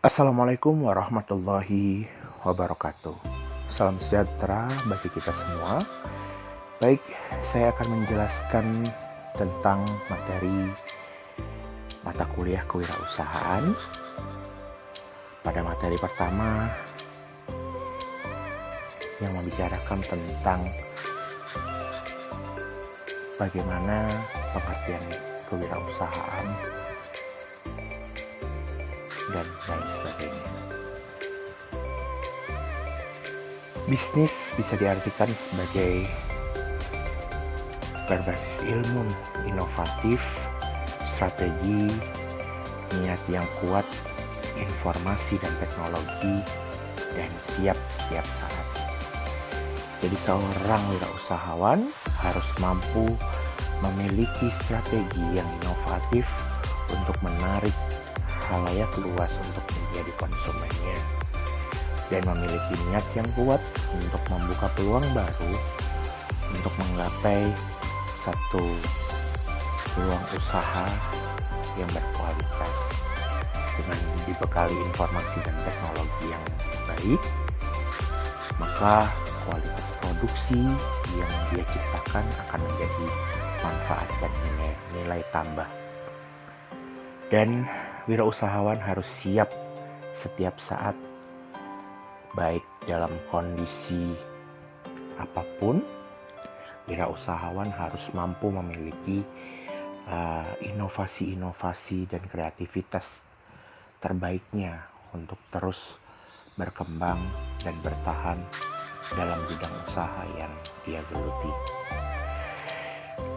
Assalamualaikum warahmatullahi wabarakatuh. Salam sejahtera bagi kita semua. Baik, saya akan menjelaskan tentang materi mata kuliah kewirausahaan. Pada materi pertama yang membicarakan tentang bagaimana pengertian kewirausahaan dan lain sebagainya. Bisnis bisa diartikan sebagai berbasis ilmu, inovatif, strategi, niat yang kuat, informasi dan teknologi, dan siap setiap saat. Jadi seorang wirausahawan harus mampu memiliki strategi yang inovatif untuk menarik khalayak luas untuk menjadi konsumennya, dan memiliki niat yang kuat untuk membuka peluang baru untuk menggapai satu peluang usaha yang berkualitas dengan dibekali informasi dan teknologi yang baik. Maka kualitas produksi yang dia ciptakan akan menjadi manfaat dan nilai tambah. Dan wirausahawan harus siap setiap saat, baik dalam kondisi apapun. Wirausahawan harus mampu memiliki inovasi-inovasi dan kreativitas terbaiknya untuk terus berkembang dan bertahan dalam bidang usaha yang dia geluti.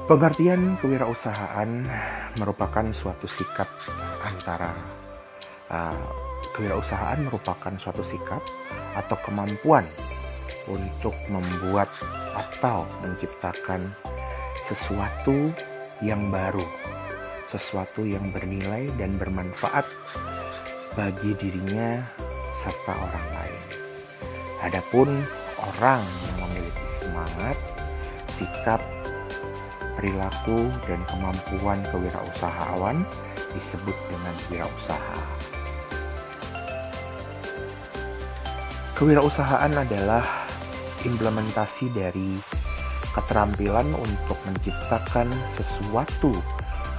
Pengertian kewirausahaan merupakan suatu sikap kewirausahaan merupakan suatu sikap atau kemampuan untuk membuat atau menciptakan sesuatu yang baru, sesuatu yang bernilai dan bermanfaat bagi dirinya serta orang lain. Adapun orang yang memiliki semangat, sikap, perilaku, dan kemampuan kewirausahaan disebut dengan wirausaha. Kewirausahaan adalah implementasi dari keterampilan untuk menciptakan sesuatu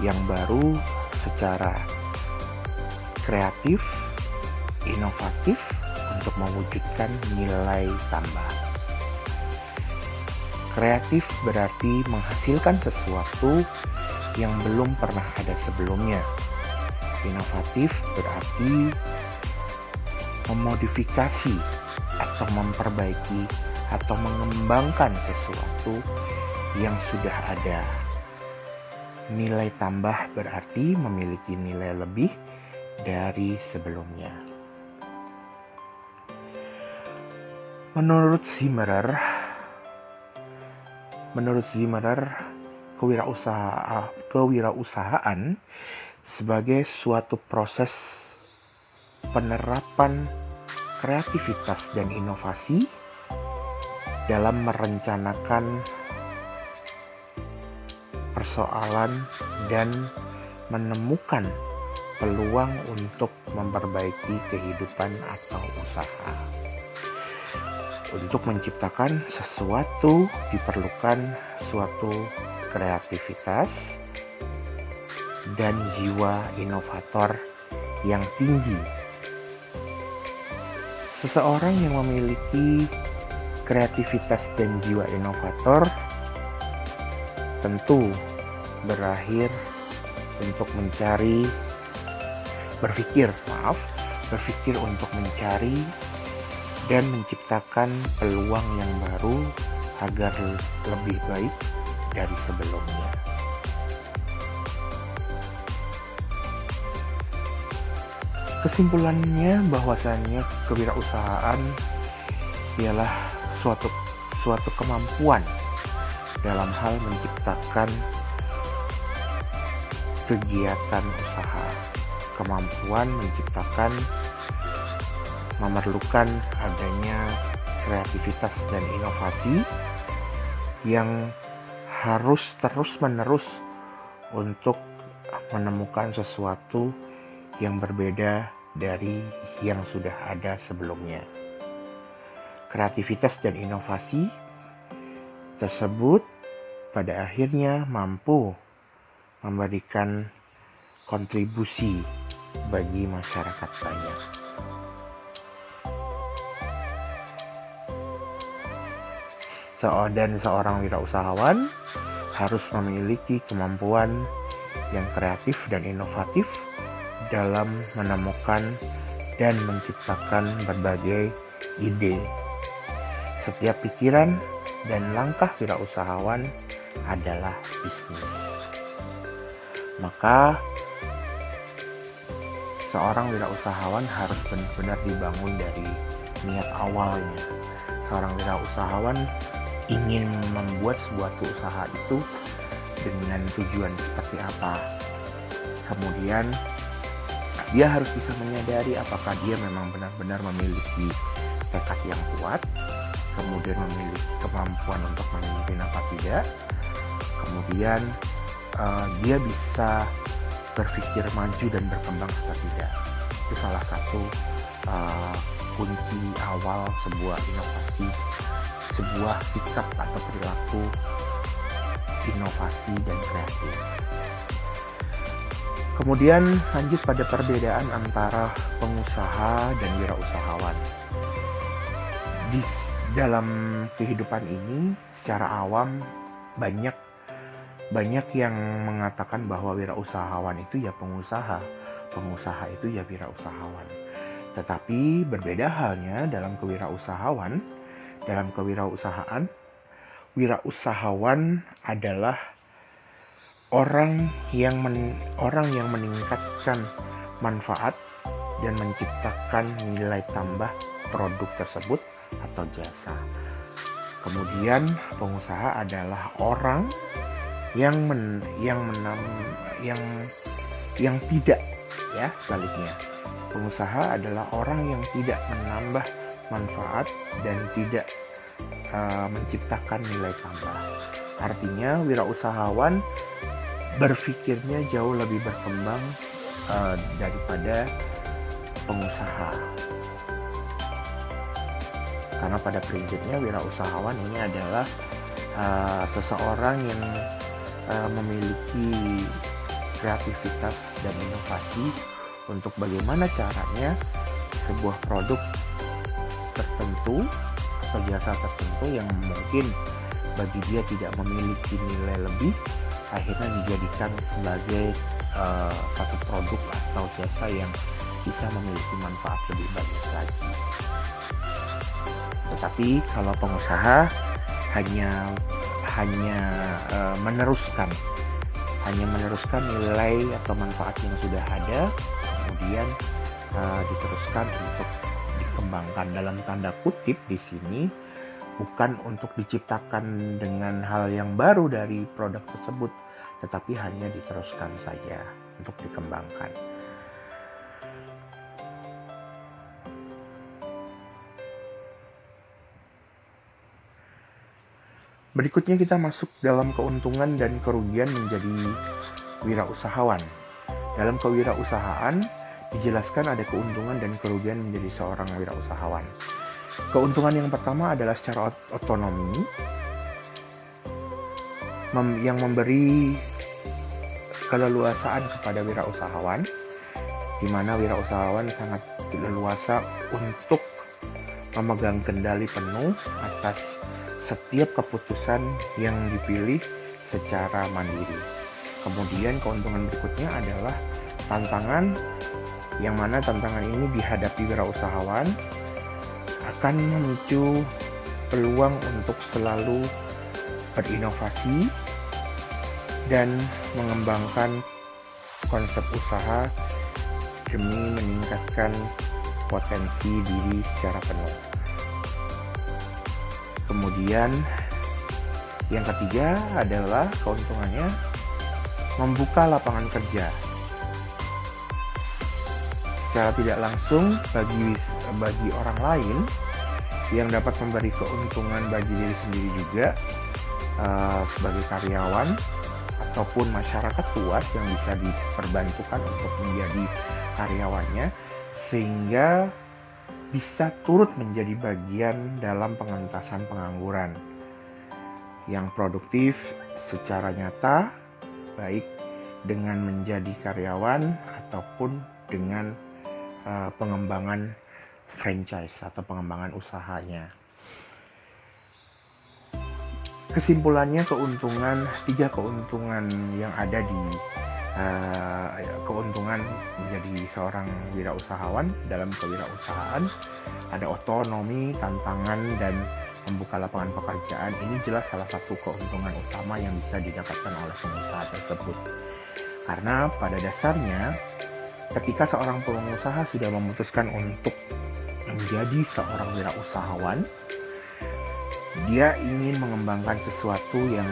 yang baru secara kreatif, inovatif untuk mewujudkan nilai tambah. Kreatif berarti menghasilkan sesuatu yang belum pernah ada sebelumnya. Inovatif berarti memodifikasi atau memperbaiki atau mengembangkan sesuatu yang sudah ada. Nilai tambah berarti memiliki nilai lebih dari sebelumnya. Menurut Zimmerer, kewirausahaan sebagai suatu proses penerapan kreativitas dan inovasi dalam merencanakan persoalan dan menemukan peluang untuk memperbaiki kehidupan atau usaha. Untuk menciptakan sesuatu diperlukan suatu kreativitas dan jiwa inovator yang tinggi. Seseorang yang memiliki kreativitas dan jiwa inovator tentu berpikir untuk mencari dan menciptakan peluang yang baru agar lebih baik dari sebelumnya. Kesimpulannya bahwasannya kewirausahaan ialah suatu kemampuan dalam hal menciptakan kegiatan usaha. Kemampuan menciptakan memerlukan adanya kreativitas dan inovasi yang harus terus-menerus untuk menemukan sesuatu yang berbeda dari yang sudah ada sebelumnya. Kreativitas dan inovasi tersebut pada akhirnya mampu memberikan kontribusi bagi masyarakat banyak. Dan seorang wirausahawan harus memiliki kemampuan yang kreatif dan inovatif dalam menemukan dan menciptakan berbagai ide. Setiap pikiran dan langkah wirausahawan adalah bisnis. Maka seorang wirausahawan harus benar-benar dibangun dari niat awalnya. Seorang wirausahawan ingin membuat sebuah usaha itu dengan tujuan seperti apa. Kemudian dia harus bisa menyadari apakah dia memang benar-benar memiliki tekad yang kuat, kemudian memiliki kemampuan untuk memimpin apa tidak, kemudian dia bisa berpikir maju dan berkembang atau tidak. Itu salah satu kunci awal sebuah inovasi, sebuah sikap atau perilaku inovasi dan kreatif. Kemudian lanjut pada perbedaan antara pengusaha dan wirausahawan. Di dalam kehidupan ini secara awam banyak yang mengatakan bahwa wirausahawan itu ya pengusaha itu ya wirausahawan. Tetapi berbeda halnya dalam kewirausahaan. Wirausahawan adalah orang yang meningkatkan manfaat dan menciptakan nilai tambah produk tersebut atau jasa. Kemudian pengusaha adalah orang yang tidak, ya sebaliknya. Pengusaha adalah orang yang tidak menambah manfaat dan tidak menciptakan nilai tambah. Artinya wirausahawan berpikirnya jauh lebih berkembang daripada pengusaha. Karena pada prinsipnya wirausahawan ini adalah seseorang yang memiliki kreativitas dan inovasi untuk bagaimana caranya sebuah produk tertentu atau jasa tertentu yang mungkin bagi dia tidak memiliki nilai lebih, akhirnya dijadikan sebagai satu produk atau jasa yang bisa memiliki manfaat lebih banyak lagi. Tetapi kalau pengusaha hanya meneruskan nilai atau manfaat yang sudah ada, kemudian diteruskan untuk dikembangkan, dalam tanda kutip di sini bukan untuk diciptakan dengan hal yang baru dari produk tersebut, tetapi hanya diteruskan saja untuk dikembangkan. Berikutnya kita masuk dalam keuntungan dan kerugian menjadi wirausahawan. Dalam kewirausahaan dijelaskan ada keuntungan dan kerugian menjadi seorang wirausahawan. Keuntungan yang pertama adalah secara otonomi, yang memberi keleluasaan kepada wirausahawan, di mana wirausahawan sangat leluasa untuk memegang kendali penuh atas setiap keputusan yang dipilih secara mandiri. Kemudian keuntungan berikutnya adalah tantangan, yang mana tantangan ini dihadapi wirausahawan akan memicu peluang untuk selalu berinovasi dan mengembangkan konsep usaha demi meningkatkan potensi diri secara penuh. Kemudian yang ketiga adalah keuntungannya membuka lapangan kerja. Secara tidak langsung bagi orang lain yang dapat memberi keuntungan bagi diri sendiri juga, sebagai karyawan ataupun masyarakat luas yang bisa diperbantukan untuk menjadi karyawannya, sehingga bisa turut menjadi bagian dalam pengentasan pengangguran yang produktif secara nyata, baik dengan menjadi karyawan ataupun dengan pengembangan franchise atau pengembangan usahanya. Kesimpulannya, tiga keuntungan yang ada di keuntungan menjadi seorang wirausahawan dalam kewirausahaan ada otonomi, tantangan, dan membuka lapangan pekerjaan. Ini jelas salah satu keuntungan utama yang bisa didapatkan oleh pengusaha tersebut. Karena pada dasarnya ketika seorang pengusaha sudah memutuskan untuk menjadi seorang wirausahawan, dia ingin mengembangkan sesuatu yang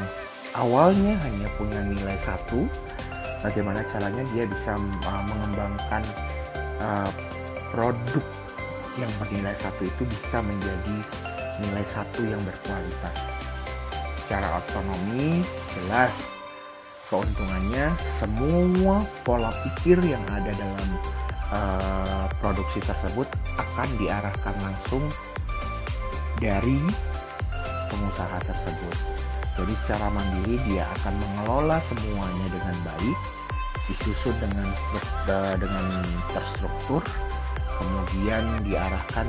awalnya hanya punya nilai 1. Bagaimana caranya dia bisa mengembangkan produk yang bernilai 1 itu bisa menjadi nilai 1 yang berkualitas. Secara otonomi, jelas keuntungannya semua pola pikir yang ada dalam produksi tersebut akan diarahkan langsung dari pengusaha tersebut. Jadi secara mandiri dia akan mengelola semuanya dengan baik, disusun dengan terstruktur, kemudian diarahkan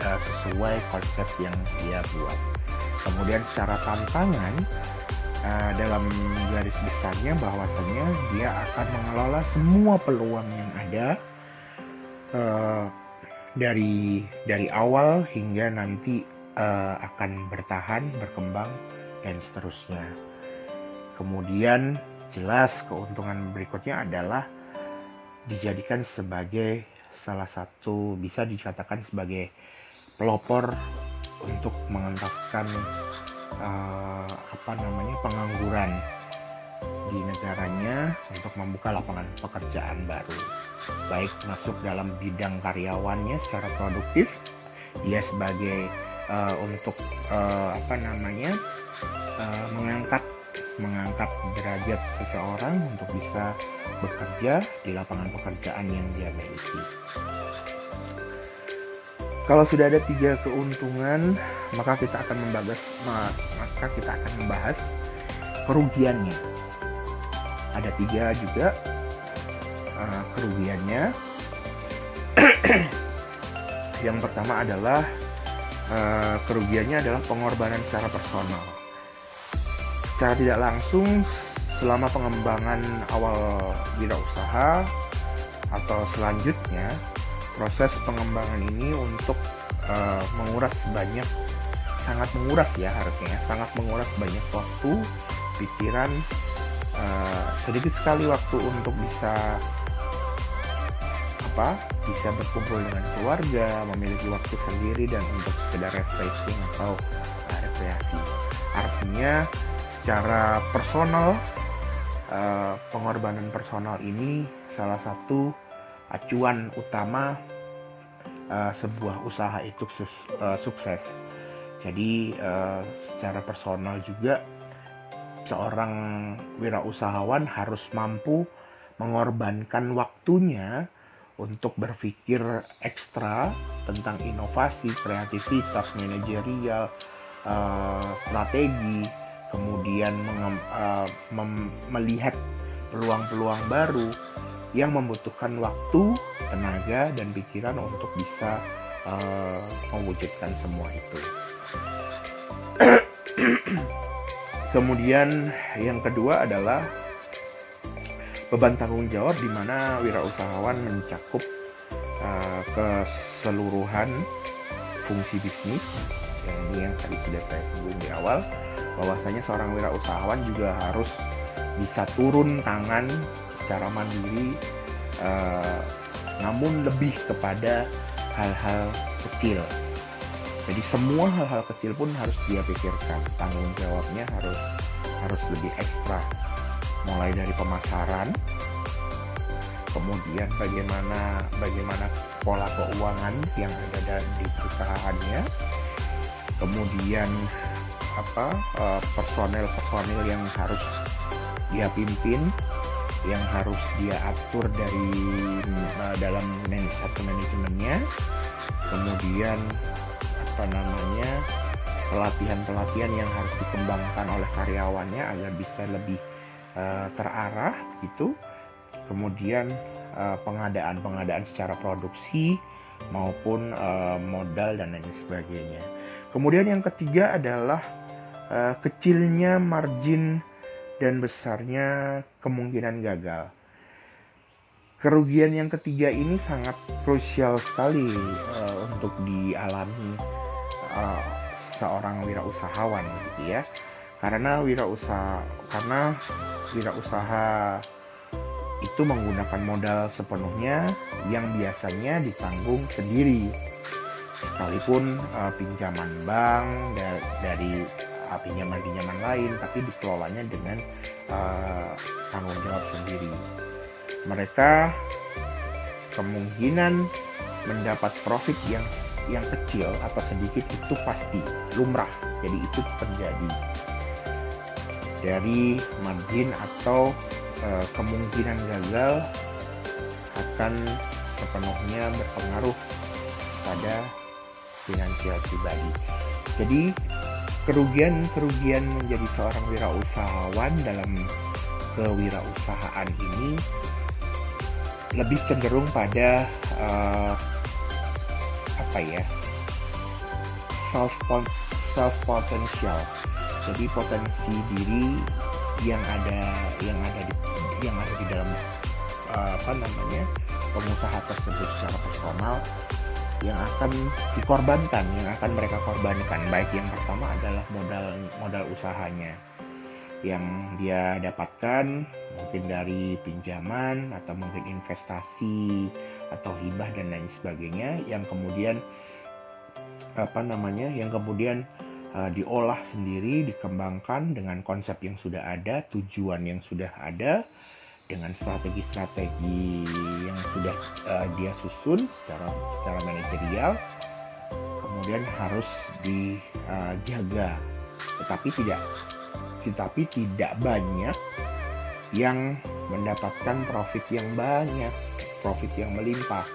sesuai konsep yang dia buat. Kemudian secara tantangan dalam garis besarnya bahwasanya dia akan mengelola semua peluang yang ada dari awal hingga nanti akan bertahan, berkembang, dan seterusnya. Kemudian jelas keuntungan berikutnya adalah dijadikan sebagai salah satu, bisa dikatakan sebagai pelopor untuk mengentaskan pengangguran di negaranya, untuk membuka lapangan pekerjaan baru, baik masuk dalam bidang karyawannya secara produktif, dia sebagai mengangkat derajat seseorang untuk bisa bekerja di lapangan pekerjaan yang dia miliki. Kalau sudah ada 3 keuntungan, maka kita akan membahas kerugiannya. Ada 3 juga kerugiannya. Yang pertama adalah kerugiannya adalah pengorbanan secara personal. Secara tidak langsung, selama pengembangan awal wirausaha atau selanjutnya, proses pengembangan ini untuk sangat menguras banyak waktu, pikiran, sedikit sekali waktu untuk bisa berkumpul dengan keluarga, memiliki waktu sendiri, dan untuk sekedar refreshing atau rekreasi. Artinya secara personal, pengorbanan personal ini salah satu acuan utama sebuah usaha itu sukses. Jadi secara personal juga seorang wirausahawan harus mampu mengorbankan waktunya untuk berpikir ekstra tentang inovasi, kreativitas, manajerial, strategi, kemudian melihat peluang-peluang baru yang membutuhkan waktu, tenaga, dan pikiran untuk bisa mewujudkan semua itu. Kemudian yang kedua adalah beban tanggung jawab, di mana wirausahawan mencakup keseluruhan fungsi bisnis. Yang tadi sudah saya singgung di awal, bahwasanya seorang wirausahawan juga harus bisa turun tangan secara mandiri, namun lebih kepada hal-hal kecil. Jadi semua hal-hal kecil pun harus dia pikirkan, tanggung jawabnya harus lebih ekstra. Mulai dari pemasaran, kemudian bagaimana pola keuangan yang ada di perusahaannya, kemudian personel yang harus dia pimpin, yang harus dia atur dari dalam satu manajemennya. Kemudian pelatihan-pelatihan yang harus dikembangkan oleh karyawannya agar bisa lebih terarah gitu. Kemudian pengadaan secara produksi maupun modal dan lain sebagainya. Kemudian yang ketiga adalah kecilnya margin dan besarnya kemungkinan gagal. Kerugian yang ketiga ini sangat krusial sekali untuk dialami seorang wirausahawan gitu ya. Karena wirausaha itu menggunakan modal sepenuhnya yang biasanya ditanggung sendiri. Sekalipun pinjaman bank dari pinjaman lain, tapi dikelolanya dengan tanggung jawab sendiri. Mereka kemungkinan mendapat profit yang kecil atau sedikit itu pasti lumrah. Jadi itu terjadi dari margin atau kemungkinan gagal akan sepenuhnya berpengaruh pada finansial pribadi. Jadi kerugian menjadi seorang wirausahawan dalam kewirausahaan ini lebih cenderung pada self potential. Jadi potensi diri yang ada di dalam pengusaha tersebut secara personal yang akan mereka korbankan. Baik yang pertama adalah modal usahanya yang dia dapatkan mungkin dari pinjaman atau mungkin investasi atau hibah dan lain sebagainya yang kemudian diolah sendiri, dikembangkan dengan konsep yang sudah ada, tujuan yang sudah ada, dengan strategi-strategi yang sudah dia susun secara manajerial, kemudian harus dijaga. Tetapi tidak banyak yang mendapatkan profit yang banyak, profit yang melimpah.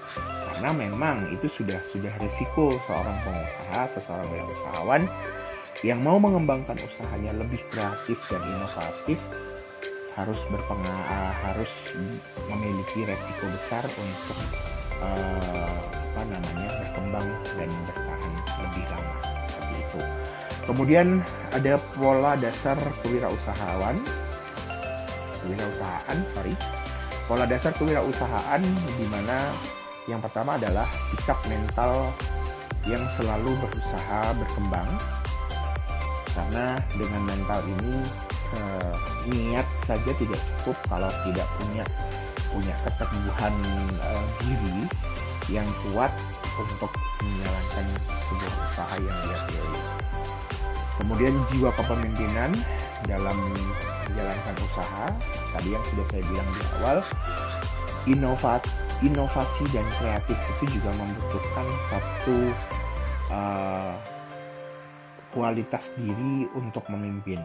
Karena memang itu sudah risiko seorang pengusaha atau seorang wirausahawan yang mau mengembangkan usahanya lebih kreatif dan inovatif harus memiliki resiko besar untuk berkembang dan bertahan lebih lama seperti itu. Kemudian ada pola dasar kewirausahaan. Pola dasar kewirausahaan di mana yang pertama adalah sikap mental yang selalu berusaha berkembang. Karena dengan mental ini niat saja tidak cukup kalau tidak punya keteguhan diri yang kuat untuk menjalankan sebuah usaha yang dia pilih. Kemudian jiwa kepemimpinan dalam menjalankan usaha, tadi yang sudah saya bilang di awal, inovasi dan kreatif itu juga membutuhkan satu kualitas diri untuk memimpin.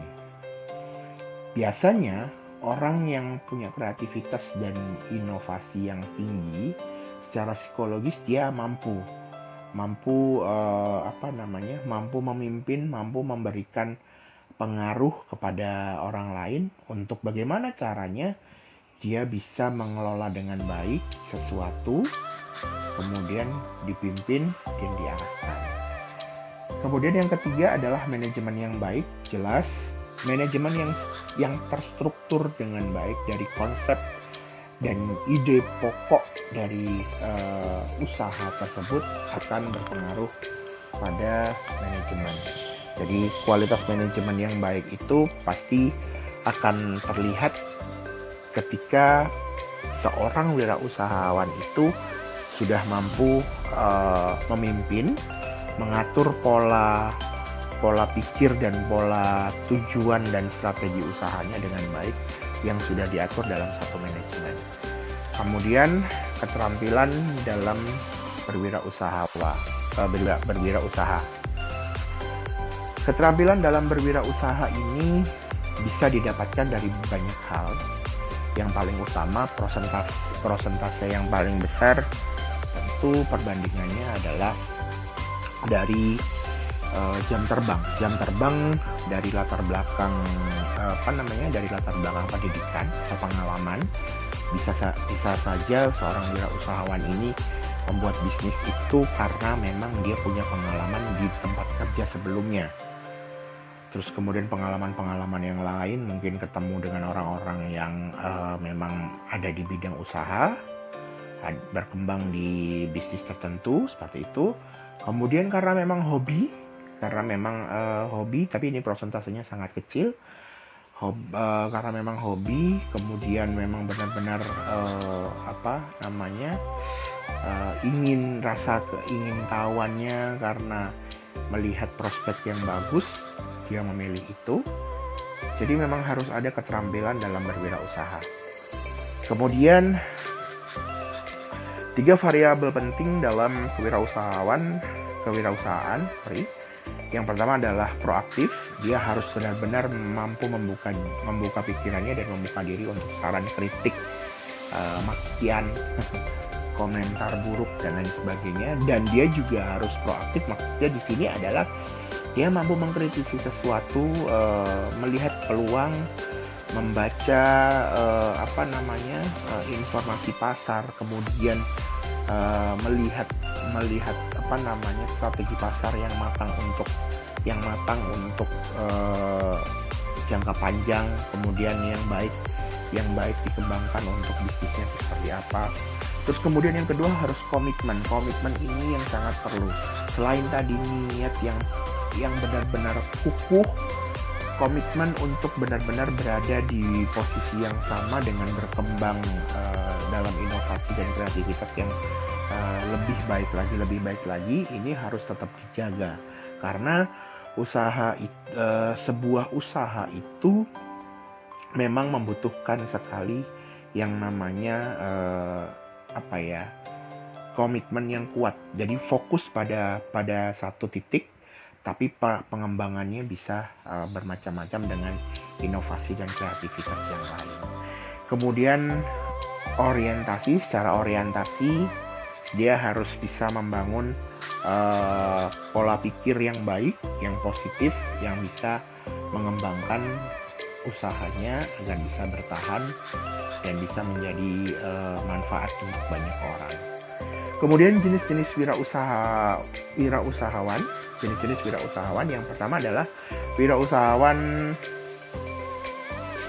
Biasanya orang yang punya kreativitas dan inovasi yang tinggi secara psikologis dia mampu memimpin, mampu memberikan pengaruh kepada orang lain untuk bagaimana caranya dia bisa mengelola dengan baik sesuatu, kemudian dipimpin dan diarahkan. Kemudian yang ketiga adalah manajemen yang baik, jelas manajemen yang terstruktur dengan baik dari konsep dan ide pokok dari usaha tersebut akan berpengaruh pada manajemen. Jadi kualitas manajemen yang baik itu pasti akan terlihat ketika seorang wirausahawan itu sudah mampu memimpin, mengatur pola pikir dan pola tujuan dan strategi usahanya dengan baik yang sudah diatur dalam satu manajemen. Kemudian keterampilan dalam berwirausaha. Keterampilan dalam berwirausaha ini bisa didapatkan dari banyak hal. yang paling utama, prosentase yang paling besar tentu perbandingannya adalah dari jam terbang dari latar belakang dari latar belakang pendidikan atau pengalaman. Bisa saja seorang wirausahawan ini membuat bisnis itu karena memang dia punya pengalaman di tempat kerja sebelumnya. Terus kemudian pengalaman-pengalaman yang lain, mungkin ketemu dengan orang-orang yang memang ada di bidang usaha, berkembang di bisnis tertentu seperti itu. Kemudian karena memang hobi, tapi ini prosentasenya sangat kecil. Karena memang hobi, kemudian memang benar-benar ingin keingintahuannya karena melihat prospek yang bagus, dia memilih itu. Jadi memang harus ada keterampilan dalam berwirausaha. Kemudian 3 variabel penting dalam kewirausahaan. Yang pertama adalah proaktif. Dia harus benar-benar mampu membuka pikirannya dan membuka diri untuk saran, kritik, makian, komentar buruk dan lain sebagainya. Dan dia juga harus proaktif. Maksudnya di sini adalah dia mampu mengkritisi sesuatu, melihat peluang, membaca informasi pasar, kemudian melihat strategi pasar yang matang untuk jangka panjang, kemudian yang baik dikembangkan untuk bisnisnya seperti apa. Terus kemudian yang kedua harus komitmen ini yang sangat perlu. Selain tadi niat yang benar-benar kukuh, komitmen untuk benar-benar berada di posisi yang sama dengan berkembang dalam inovasi dan kreativitas yang lebih baik lagi, ini harus tetap dijaga. Karena sebuah usaha itu memang membutuhkan sekali yang namanya komitmen yang kuat. Jadi fokus pada satu titik, tapi pengembangannya bisa bermacam-macam dengan inovasi dan kreativitas yang lain. Kemudian secara orientasi dia harus bisa membangun pola pikir yang baik, yang positif, yang bisa mengembangkan usahanya agar bisa bertahan dan bisa menjadi manfaat untuk banyak orang. Kemudian jenis-jenis wirausahawan. Jenis-jenis wirausahawan yang pertama adalah wirausahawan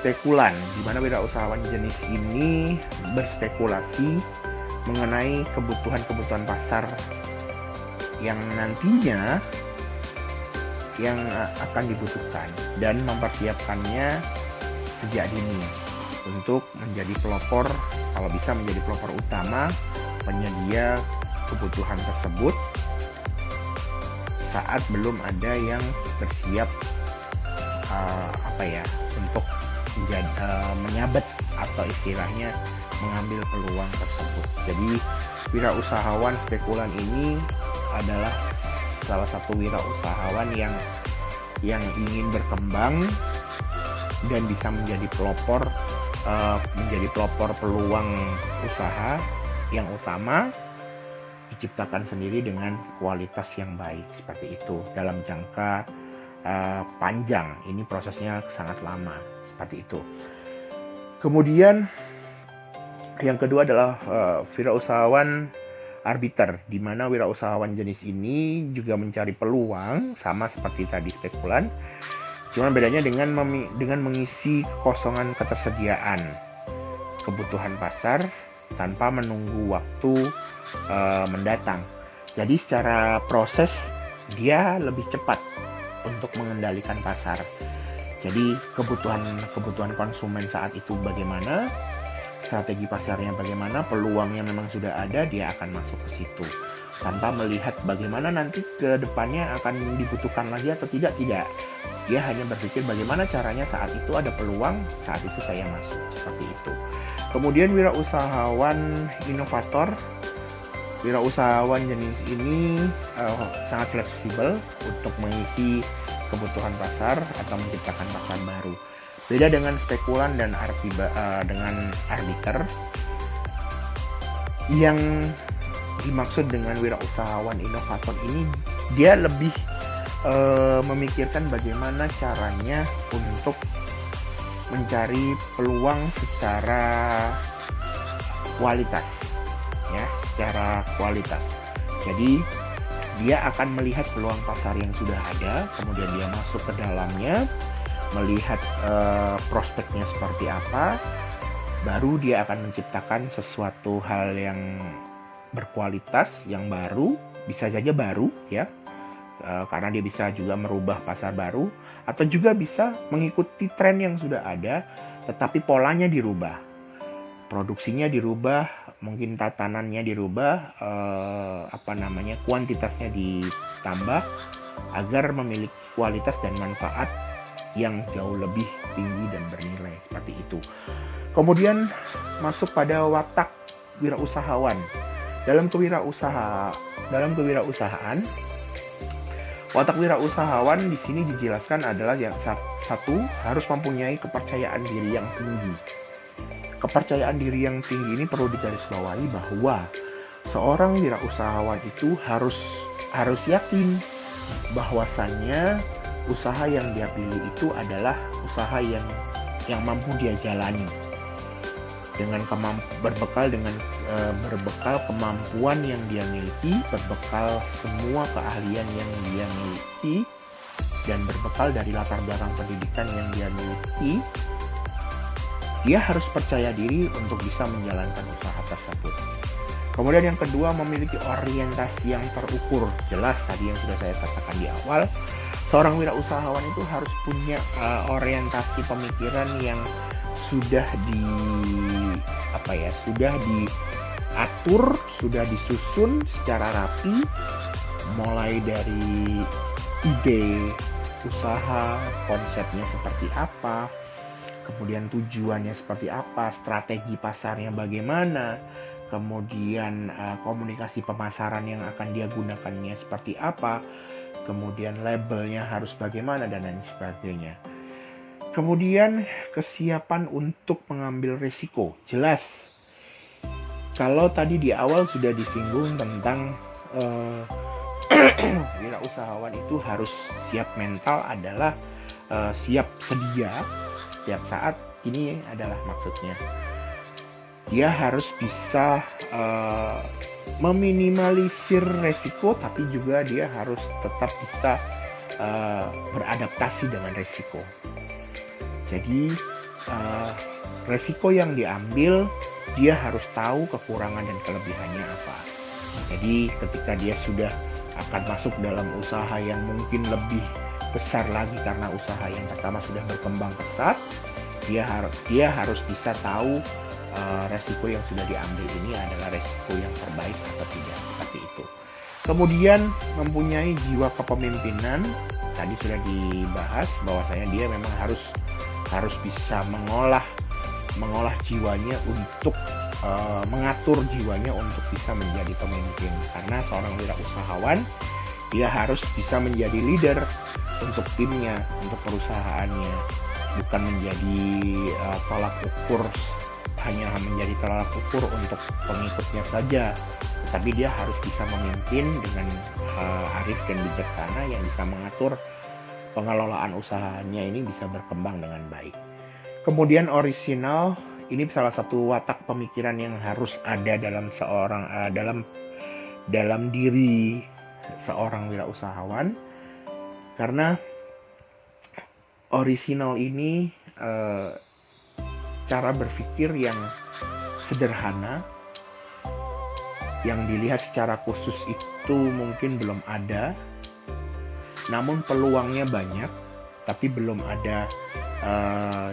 spekulan, di mana wirausahawan jenis ini berspekulasi mengenai kebutuhan pasar yang nantinya akan dibutuhkan dan mempersiapkannya sejak dini untuk menjadi pelopor, kalau bisa menjadi pelopor utama penyedia kebutuhan tersebut saat belum ada yang bersiap untuk menyabet atau istilahnya mengambil peluang tersebut. Jadi wirausahawan spekulan ini adalah salah satu wirausahawan yang ingin berkembang dan bisa menjadi pelopor peluang usaha yang utama diciptakan sendiri dengan kualitas yang baik seperti itu dalam jangka panjang. Ini prosesnya sangat lama seperti itu. Kemudian yang kedua adalah wirausahawan arbiter, di mana wirausahawan jenis ini juga mencari peluang sama seperti tadi spekulan. Cuma bedanya dengan mengisi kekosongan ketersediaan kebutuhan pasar tanpa menunggu waktu mendatang. Jadi secara proses dia lebih cepat untuk mengendalikan pasar. Jadi kebutuhan konsumen saat itu bagaimana, strategi pasarnya bagaimana, peluangnya memang sudah ada, dia akan masuk ke situ tanpa melihat bagaimana nanti ke depannya akan dibutuhkan lagi atau tidak. Dia hanya berpikir bagaimana caranya saat itu ada peluang, saat itu saya masuk, seperti itu. Kemudian wirausahawan inovator. Wirausahawan jenis ini sangat fleksibel untuk mengisi kebutuhan pasar atau menciptakan pasar baru. Beda dengan spekulan dan dengan arbiter, yang dimaksud dengan wirausahawan inovator ini, dia lebih memikirkan bagaimana caranya untuk mencari peluang secara kualitas, ya, secara kualitas. Jadi dia akan melihat peluang pasar yang sudah ada, kemudian dia masuk ke dalamnya, melihat prospeknya seperti apa, baru dia akan menciptakan sesuatu hal yang berkualitas, yang baru, bisa saja baru, ya, karena dia bisa juga merubah pasar baru, atau juga bisa mengikuti tren yang sudah ada, tetapi polanya dirubah, produksinya dirubah, mungkin tatanannya dirubah, kuantitasnya ditambah agar memiliki kualitas dan manfaat yang jauh lebih tinggi dan bernilai, seperti itu. Kemudian masuk pada watak wirausahawan. Dalam kewirausahaan, watak wirausahawan di sini dijelaskan adalah yang satu, harus mempunyai kepercayaan diri yang tinggi. Kepercayaan diri yang tinggi ini perlu digarisbawahi bahwa seorang wirausahawan itu harus yakin bahwasannya usaha yang dia pilih itu adalah usaha yang mampu dia jalani dengan berbekal kemampuan yang dia miliki, berbekal semua keahlian yang dia miliki, dan berbekal dari latar belakang pendidikan yang dia miliki. Dia harus percaya diri untuk bisa menjalankan usaha tersebut. Kemudian yang kedua, memiliki orientasi yang terukur. Jelas tadi yang sudah saya katakan di awal, seorang wirausahawan itu harus punya orientasi pemikiran yang sudah diatur, sudah disusun secara rapi, mulai dari ide usaha, konsepnya seperti apa, kemudian tujuannya seperti apa, strategi pasarnya bagaimana, kemudian komunikasi pemasaran yang akan dia gunakannya seperti apa, kemudian labelnya harus bagaimana, dan lain sebagainya. Kemudian kesiapan untuk mengambil risiko. Jelas, kalau tadi di awal sudah disinggung tentang wirausahawan itu harus siap mental, adalah siap sedia setiap saat. Ini adalah maksudnya dia harus bisa meminimalisir resiko, tapi juga dia harus tetap bisa beradaptasi dengan resiko. Jadi resiko yang diambil, dia harus tahu kekurangan dan kelebihannya apa. Jadi ketika dia sudah akan masuk dalam usaha yang mungkin lebih besar lagi, karena usaha yang pertama sudah berkembang pesat, dia harus bisa tahu resiko yang sudah diambil ini adalah resiko yang terbaik atau tidak, seperti itu. Kemudian mempunyai jiwa kepemimpinan. Tadi sudah dibahas bahwasanya dia memang harus bisa mengolah jiwanya untuk mengatur jiwanya untuk bisa menjadi pemimpin. Karena seorang wirausahawan, dia harus bisa menjadi leader untuk timnya, untuk perusahaannya, bukan menjadi hanya menjadi tolak ukur untuk pengikutnya saja, tetapi dia harus bisa memimpin dengan arif dan bijaksana, yang bisa mengatur pengelolaan usahanya ini bisa berkembang dengan baik. Kemudian orisinal, ini salah satu watak pemikiran yang harus ada dalam diri seorang wirausahawan, karena orisinal ini cara berpikir yang sederhana, yang dilihat secara khusus itu mungkin belum ada, namun peluangnya banyak, tapi belum ada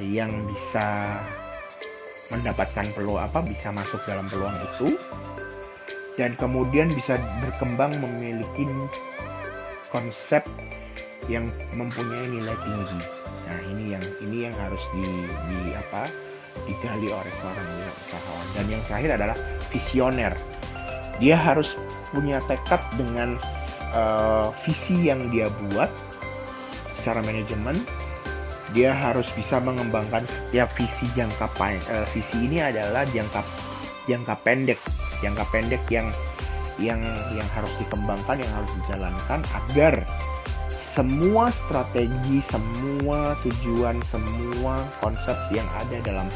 yang bisa mendapatkan bisa masuk dalam peluang itu, dan kemudian bisa berkembang memiliki konsep yang mempunyai nilai tinggi. Nah, ini yang harus digali oleh seorang wirausahawan. Dan yang terakhir adalah visioner. Dia harus punya tekad dengan visi yang dia buat secara manajemen. dia harus bisa mengembangkan setiap visi jangka panjang. Visi ini adalah jangka pendek yang harus dikembangkan, yang harus dijalankan agar semua strategi, semua tujuan, semua konsep yang ada dalam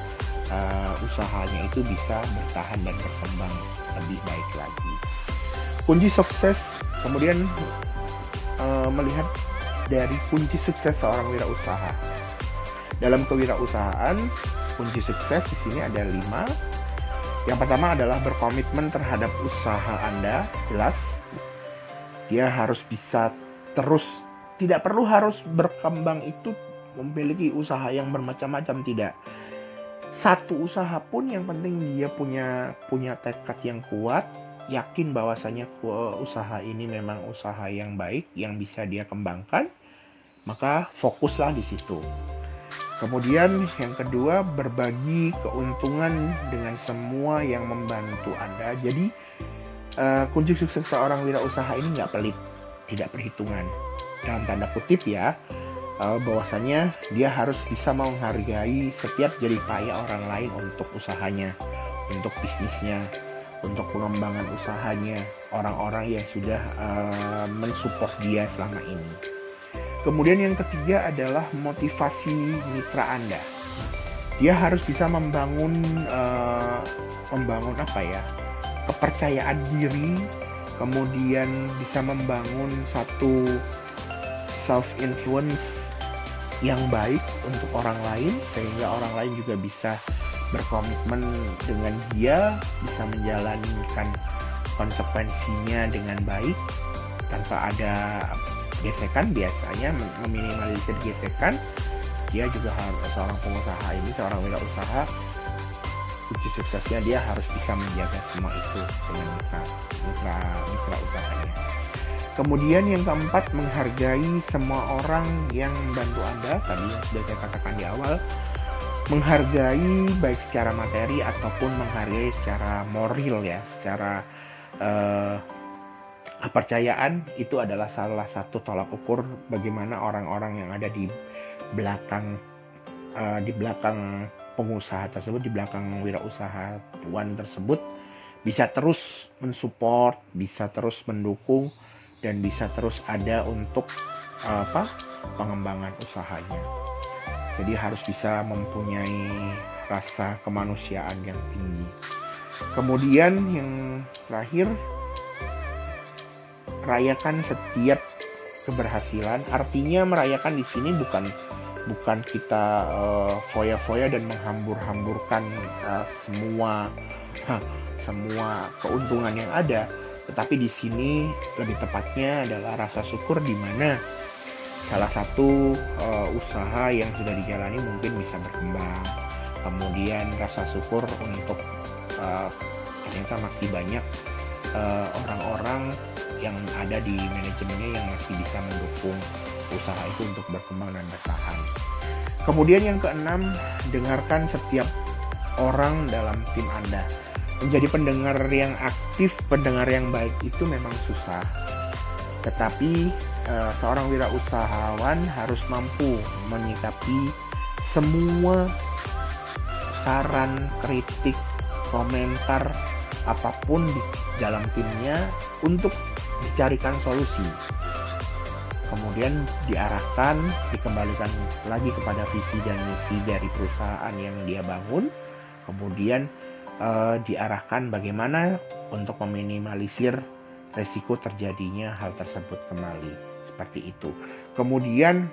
usahanya itu bisa bertahan dan berkembang lebih baik lagi. Kunci sukses, kemudian melihat dari kunci sukses seorang wirausaha. Dalam kewirausahaan, kunci sukses di sini ada 5. Yang pertama adalah berkomitmen terhadap usaha Anda, jelas. Dia harus bisa terus, tidak perlu harus berkembang itu memiliki usaha yang bermacam-macam, tidak. Satu usaha pun yang penting dia punya tekad yang kuat, yakin bahwasanya usaha ini memang usaha yang baik, yang bisa dia kembangkan, maka fokuslah di situ. Kemudian yang kedua, berbagi keuntungan dengan semua yang membantu Anda. Jadi kunci sukses seorang wirausaha ini nggak pelit, tidak perhitungan. Dalam tanda kutip ya, bahwasanya dia harus bisa menghargai setiap jerih payah orang lain untuk usahanya, untuk bisnisnya, untuk pengembangan usahanya, orang-orang yang sudah mensupport dia selama ini. Kemudian yang ketiga adalah motivasi mitra Anda. Dia harus bisa membangun kepercayaan diri, kemudian bisa membangun satu self-influence yang baik untuk orang lain, sehingga orang lain juga bisa berkomitmen dengan dia, bisa menjalankan konsekuensinya dengan baik tanpa ada gesekan. Biasanya meminimalisir gesekan. Dia juga harus, seorang pengusaha ini, seorang wirausaha, kunci suksesnya dia harus bisa menjaga semua itu dengan mitra usahanya. Kemudian yang keempat, menghargai semua orang yang membantu Anda. Tadi yang sudah saya katakan di awal, menghargai baik secara materi ataupun menghargai secara moral ya, secara kepercayaan. Itu adalah salah satu tolak ukur bagaimana orang-orang yang ada di belakang pengusaha tersebut, di belakang wirausahawan tersebut bisa terus mensupport, bisa terus mendukung, dan bisa terus ada untuk pengembangan usahanya. Jadi harus bisa mempunyai rasa kemanusiaan yang tinggi. Kemudian yang terakhir, rayakan setiap keberhasilan. Artinya merayakan di sini bukan kita foya-foya dan menghambur-hamburkan semua keuntungan yang ada, tetapi di sini lebih tepatnya adalah rasa syukur, di mana salah satu usaha yang sudah dijalani mungkin bisa berkembang. Kemudian rasa syukur untuk ternyata masih banyak orang-orang yang ada di manajemennya yang masih bisa mendukung usaha itu untuk berkembang dan bertahan. Kemudian yang keenam, dengarkan setiap orang dalam tim Anda. Menjadi pendengar yang aktif, pendengar yang baik itu memang susah. Tetapi seorang wirausahawan harus mampu menyikapi semua saran, kritik, komentar apapun di dalam timnya untuk dicarikan solusi. Kemudian diarahkan, dikembalikan lagi kepada visi dan misi dari perusahaan yang dia bangun. Kemudian diarahkan bagaimana untuk meminimalisir resiko terjadinya hal tersebut kembali. Seperti itu. Kemudian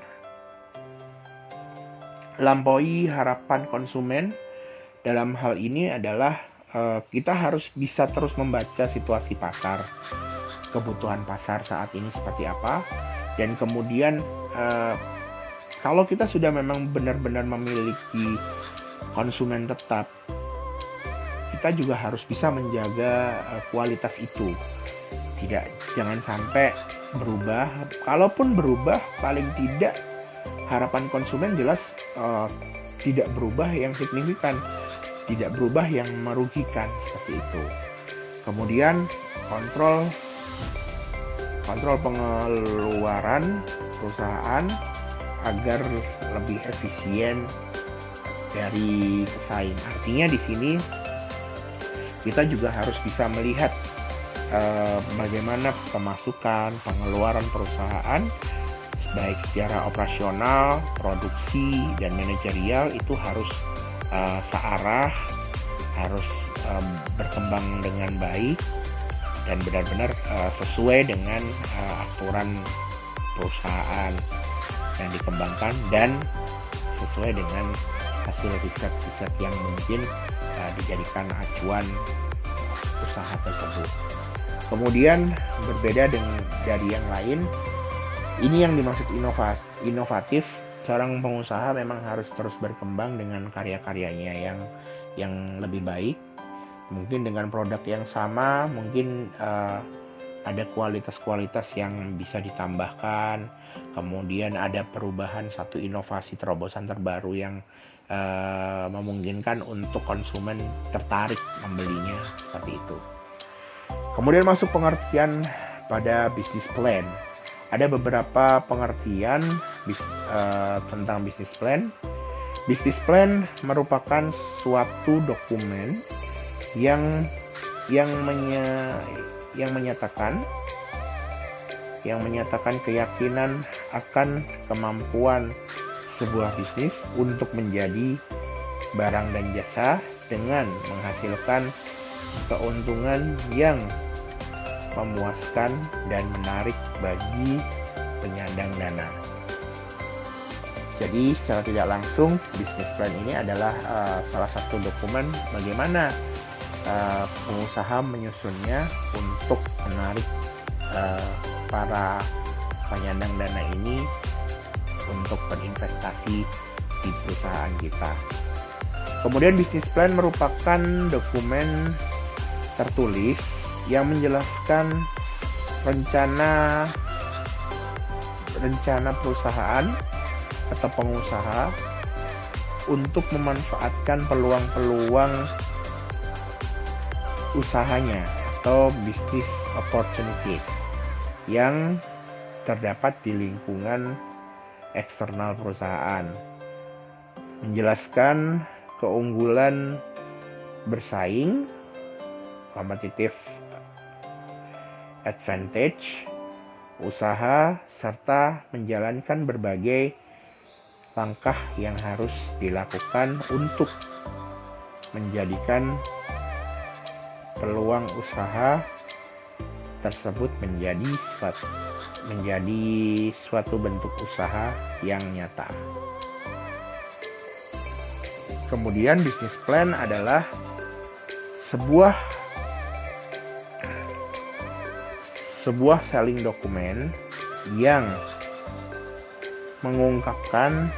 lampaui harapan konsumen. Dalam hal ini adalah kita harus bisa terus membaca situasi pasar, kebutuhan pasar saat ini seperti apa. Dan kemudian kalau kita sudah memang benar-benar memiliki konsumen tetap, kita juga harus bisa menjaga kualitas itu. Jangan sampai berubah. Kalaupun berubah, paling tidak harapan konsumen jelas tidak berubah yang signifikan, tidak berubah yang merugikan, seperti itu. Kemudian kontrol pengeluaran perusahaan agar lebih efisien dari pesaing. Artinya di sini kita juga harus bisa melihat bagaimana pemasukan, pengeluaran perusahaan baik secara operasional, produksi, dan manajerial itu harus searah, harus berkembang dengan baik dan benar-benar sesuai dengan aturan perusahaan yang dikembangkan dan sesuai dengan hasil riset-riset yang mungkin dijadikan acuan usaha tersebut. Kemudian berbeda dari yang lain, ini yang dimaksud inovatif. Seorang pengusaha memang harus terus berkembang dengan karya-karyanya yang lebih baik. Mungkin dengan produk yang sama, mungkin ada kualitas-kualitas yang bisa ditambahkan. Kemudian ada perubahan satu inovasi terobosan terbaru yang memungkinkan untuk konsumen tertarik membelinya, seperti itu. Kemudian masuk pengertian pada business plan. Ada beberapa pengertian tentang business plan. Business plan merupakan suatu dokumen yang menyatakan keyakinan akan kemampuan sebuah bisnis untuk menjadi barang dan jasa dengan menghasilkan keuntungan yang memuaskan dan menarik bagi penyandang dana. Jadi secara tidak langsung business plan ini adalah salah satu dokumen bagaimana pengusaha menyusunnya untuk menarik para penyandang dana ini untuk berinvestasi di perusahaan kita. Kemudian business plan merupakan dokumen tertulis yang menjelaskan rencana perusahaan atau pengusaha untuk memanfaatkan peluang-peluang usahanya atau business opportunity yang terdapat di lingkungan eksternal perusahaan, menjelaskan keunggulan bersaing, competitive advantage, usaha, serta menjalankan berbagai langkah yang harus dilakukan untuk menjadikan peluang usaha tersebut menjadi suatu bentuk usaha yang nyata. Kemudian business plan adalah sebuah selling dokumen yang mengungkapkan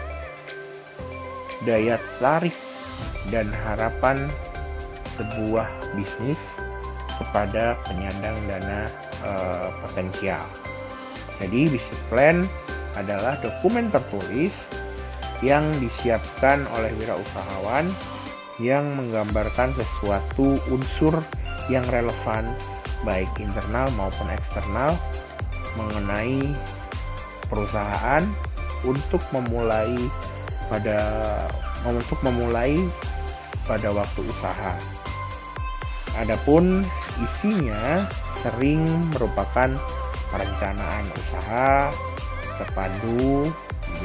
daya tarik dan harapan sebuah bisnis kepada penyandang dana potensial. Jadi business plan adalah dokumen tertulis yang disiapkan oleh wirausahawan yang menggambarkan sesuatu unsur yang relevan baik internal maupun eksternal mengenai perusahaan untuk memulai pada waktu usaha. Adapun isinya sering merupakan perencanaan usaha terpadu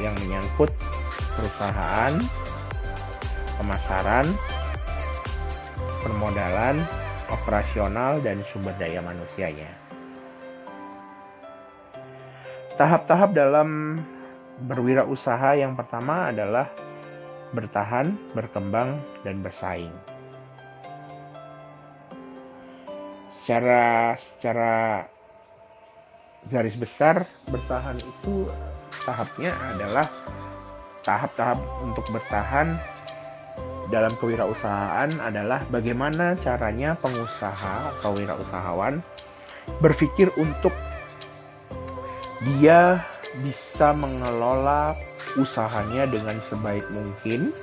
yang menyangkut perusahaan, pemasaran, permodalan, operasional, dan sumber daya manusianya. Tahap-tahap dalam berwirausaha yang pertama adalah bertahan, berkembang, dan bersaing. Secara garis besar, bertahan itu tahapnya adalah tahap-tahap untuk bertahan dalam kewirausahaan adalah bagaimana caranya pengusaha atau wirausahawan berpikir untuk dia bisa mengelola usahanya dengan sebaik mungkin,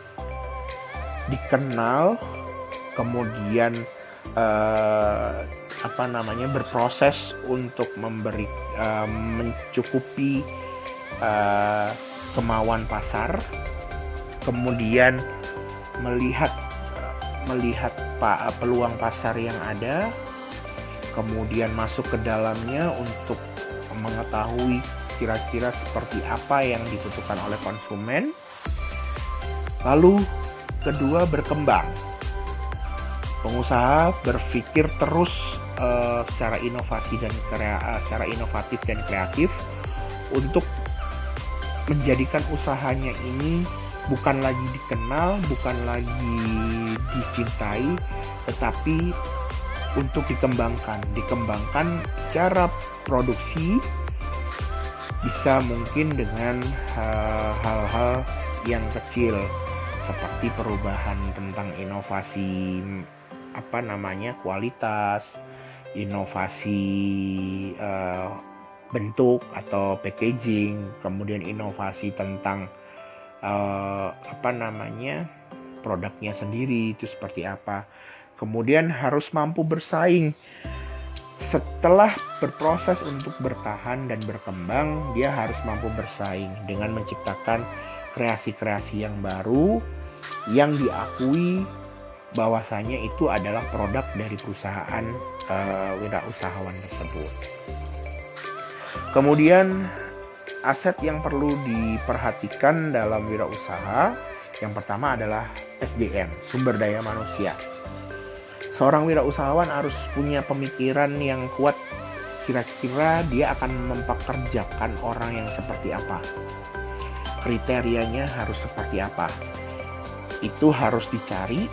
dikenal, kemudian berproses untuk mencukupi kemauan pasar, kemudian melihat peluang pasar yang ada, kemudian masuk ke dalamnya untuk mengetahui kira-kira seperti apa yang dibutuhkan oleh konsumen. Lalu kedua, berkembang. Pengusaha berpikir terus secara inovatif dan kreatif untuk menjadikan usahanya ini bukan lagi dikenal, bukan lagi dicintai, tetapi untuk dikembangkan secara produksi, bisa mungkin dengan hal-hal yang kecil seperti perubahan tentang inovasi kualitas, inovasi bentuk atau packaging, kemudian inovasi tentang produknya sendiri itu seperti apa. Kemudian harus mampu bersaing. Setelah berproses untuk bertahan dan berkembang, dia harus mampu bersaing dengan menciptakan kreasi-kreasi yang baru yang diakui bahwasanya itu adalah produk dari perusahaan wirausahawan tersebut. Kemudian aset yang perlu diperhatikan dalam wirausaha, yang pertama adalah SDM, sumber daya manusia. Seorang wirausahawan harus punya pemikiran yang kuat, kira-kira dia akan mempekerjakan orang yang seperti apa, kriterianya harus seperti apa. Itu harus dicari.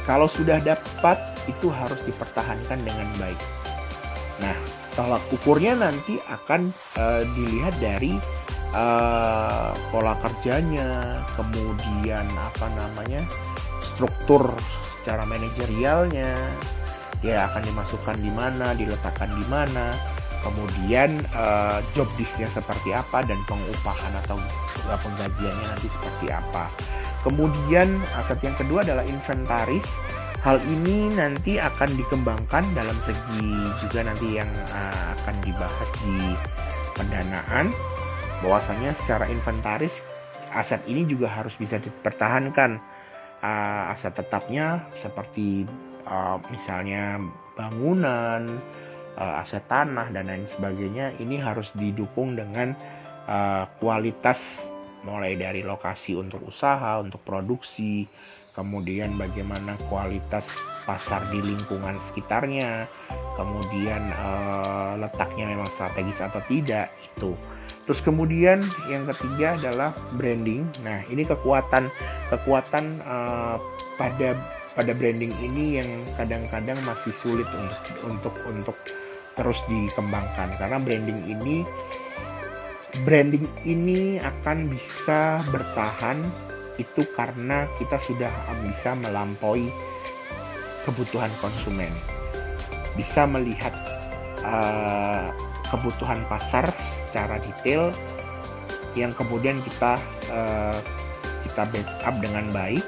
Kalau sudah dapat, itu harus dipertahankan dengan baik. Nah, tolak ukurnya nanti akan dilihat dari pola kerjanya, kemudian struktur secara manajerialnya, dia akan dimasukkan di mana, diletakkan di mana, kemudian job desk-nya seperti apa, dan pengupahan atau penggajiannya nanti seperti apa. Kemudian aset yang kedua adalah inventaris. Hal ini nanti akan dikembangkan dalam segi juga nanti yang akan dibahas di pendanaan, bahwasanya secara inventaris aset ini juga harus bisa dipertahankan. Aset tetapnya seperti misalnya bangunan, aset tanah dan lain sebagainya, ini harus didukung dengan kualitas, mulai dari lokasi untuk usaha, untuk produksi, kemudian bagaimana kualitas pasar di lingkungan sekitarnya, kemudian letaknya memang strategis atau tidak itu. Terus kemudian yang ketiga adalah branding. Nah, ini kekuatan pada branding ini yang kadang-kadang masih sulit untuk terus dikembangkan, karena branding ini akan bisa bertahan itu karena kita sudah bisa melampaui kebutuhan konsumen, bisa melihat kebutuhan pasar secara detail, yang kemudian kita backup dengan baik,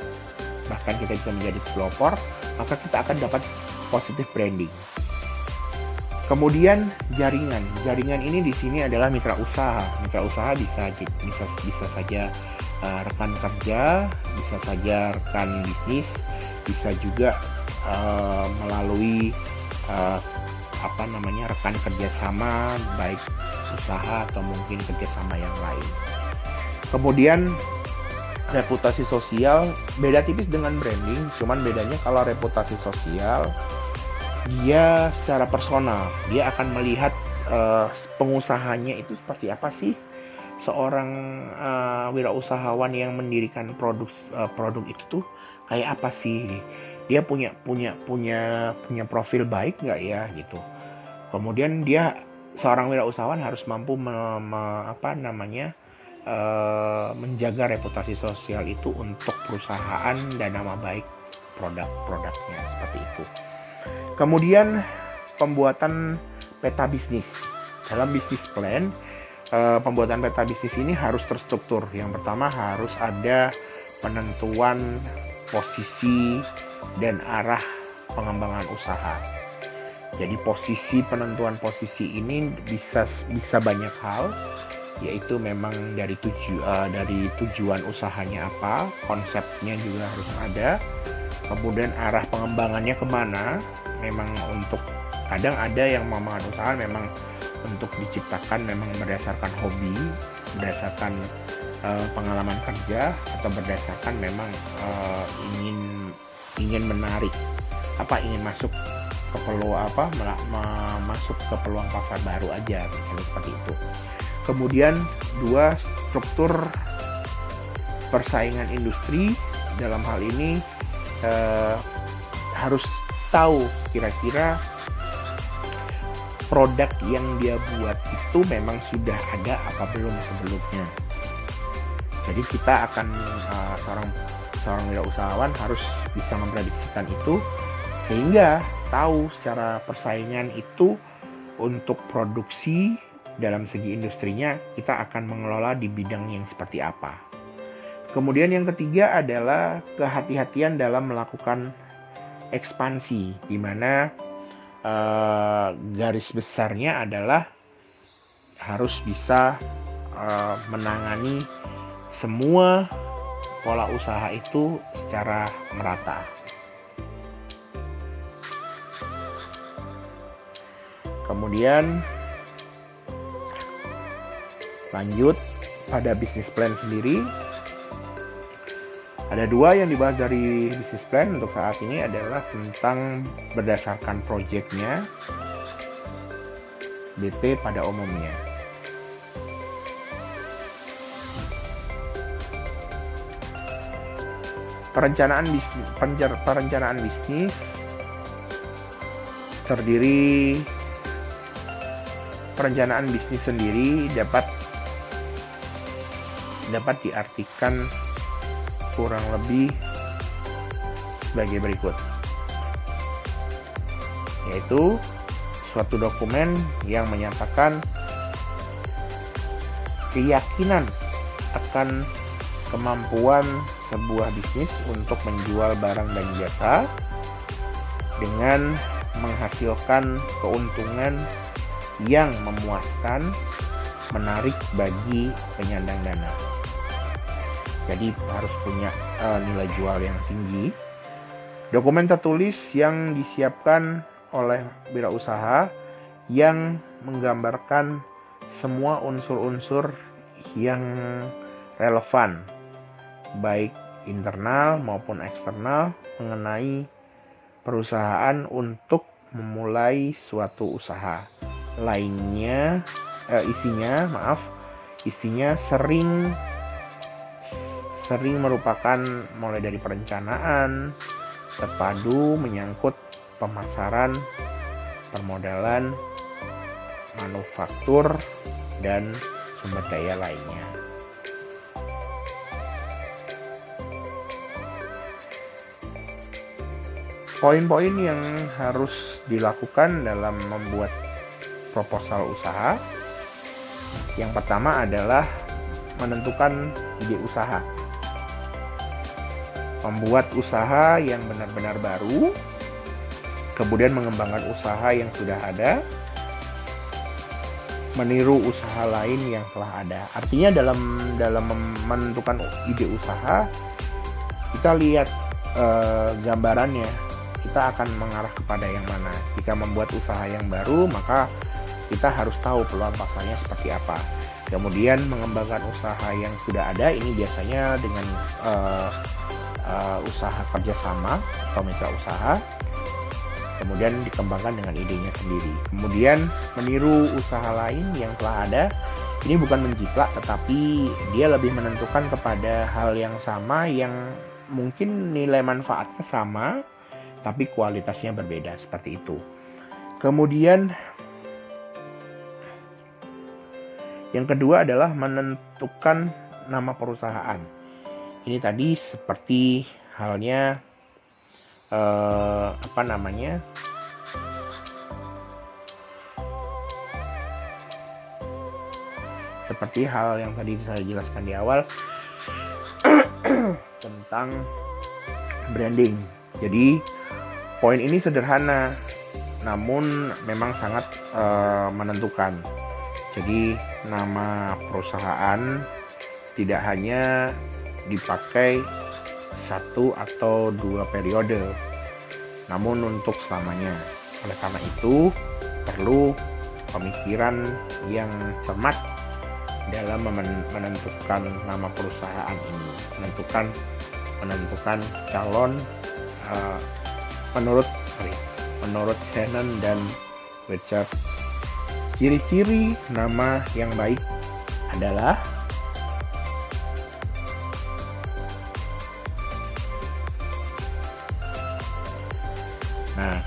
bahkan kita bisa menjadi pelopor, maka kita akan dapat positive branding. Kemudian jaringan ini di sini adalah mitra usaha. Mitra usaha bisa saja rekan kerja, bisa saja rekan bisnis, bisa juga melalui rekan kerjasama, baik usaha atau mungkin kerjasama yang lain. Kemudian reputasi sosial beda tipis dengan branding, cuman bedanya kalau reputasi sosial dia secara personal, dia akan melihat pengusahanya itu seperti apa sih, seorang wirausahawan yang mendirikan produk itu tuh kayak apa sih, dia punya profil baik nggak ya gitu. Kemudian dia seorang wirausahawan harus mampu menjaga reputasi sosial itu untuk perusahaan dan nama baik produk-produknya, seperti itu. Kemudian pembuatan peta bisnis. Dalam bisnis plan, pembuatan peta bisnis ini harus terstruktur. Yang pertama harus ada penentuan posisi dan arah pengembangan usaha. Jadi penentuan posisi ini bisa banyak hal. yaitu memang dari tujuan usahanya apa, konsepnya juga harus ada, kemudian arah pengembangannya kemana. Memang untuk kadang ada yang memanfaatkan usaha memang untuk diciptakan memang berdasarkan hobi, berdasarkan pengalaman kerja, atau berdasarkan memang ingin menarik ingin masuk ke masuk ke peluang pasar baru aja, misalnya seperti itu. Kemudian 2, struktur persaingan industri. Dalam hal ini harus tahu kira-kira produk yang dia buat itu memang sudah ada apa belum sebelumnya. Jadi kita akan seorang wirausahawan harus bisa memprediksikan itu, sehingga tahu secara persaingan itu untuk produksi dalam segi industrinya kita akan mengelola di bidang yang seperti apa. Kemudian yang ketiga adalah kehati-hatian dalam melakukan ekspansi, di mana garis besarnya adalah harus bisa menangani semua pola usaha itu secara merata. Kemudian lanjut pada bisnis plan sendiri. Ada 2 yang dibahas dari bisnis plan untuk saat ini adalah tentang berdasarkan proyeknya, BP pada umumnya. Perencanaan bisnis terdiri perencanaan bisnis sendiri dapat diartikan kurang lebih sebagai berikut, yaitu suatu dokumen yang menyatakan keyakinan akan kemampuan sebuah bisnis untuk menjual barang dan jasa dengan menghasilkan keuntungan yang memuaskan, menarik bagi penyandang dana. Jadi harus punya nilai jual yang tinggi. Dokumen tertulis yang disiapkan oleh wirausaha yang menggambarkan semua unsur-unsur yang relevan, baik internal maupun eksternal, mengenai perusahaan untuk memulai suatu usaha. Isinya sering merupakan mulai dari perencanaan, terpadu menyangkut pemasaran, permodalan, manufaktur, dan sumber daya lainnya. Poin-poin yang harus dilakukan dalam membuat proposal usaha. Yang pertama adalah menentukan ide usaha. Membuat usaha yang benar-benar baru, kemudian mengembangkan usaha yang sudah ada, meniru usaha lain yang telah ada. Artinya dalam menentukan ide usaha, kita lihat gambarannya, kita akan mengarah kepada yang mana. Jika membuat usaha yang baru, maka kita harus tahu peluang pasarnya seperti apa. Kemudian mengembangkan usaha yang sudah ada, ini biasanya dengan usaha kerjasama atau mitra usaha, kemudian dikembangkan dengan idenya sendiri. Kemudian meniru usaha lain yang telah ada, ini bukan menjiplak, tetapi dia lebih menentukan kepada hal yang sama, yang mungkin nilai manfaatnya sama, tapi kualitasnya berbeda, seperti itu. Kemudian yang kedua adalah menentukan nama perusahaan. Ini tadi seperti halnya seperti hal yang tadi saya jelaskan di awal tentang branding. Jadi poin ini sederhana, namun memang sangat menentukan. Jadi nama perusahaan tidak hanya dipakai 1 atau 2 periode, namun untuk selamanya. Oleh karena itu, perlu pemikiran yang cermat dalam menentukan nama perusahaan ini, menentukan calon menurut Shannon dan Richard. Ciri-ciri nama yang baik adalah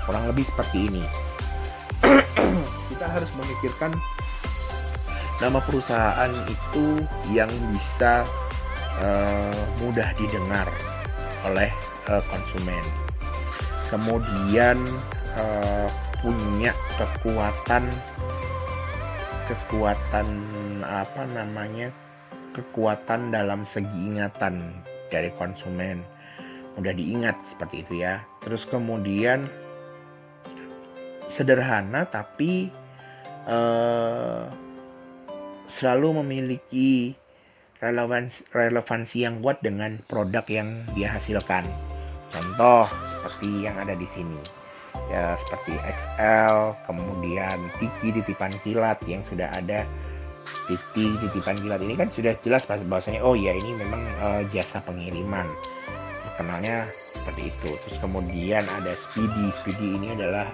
kurang lebih seperti ini. Kita harus memikirkan nama perusahaan itu yang bisa mudah didengar oleh konsumen. Kemudian punya kekuatan dalam segi ingatan dari konsumen, mudah diingat seperti itu ya. Terus kemudian sederhana tapi selalu memiliki relevansi yang kuat dengan produk yang dia hasilkan. Contoh seperti yang ada di sini ya, seperti XL, kemudian Tiki titipan kilat yang sudah ada. Tiki titipan kilat ini kan sudah jelas bahwasanya oh ya ini memang jasa pengiriman, terkenalnya seperti itu. Terus kemudian ada Speedy ini adalah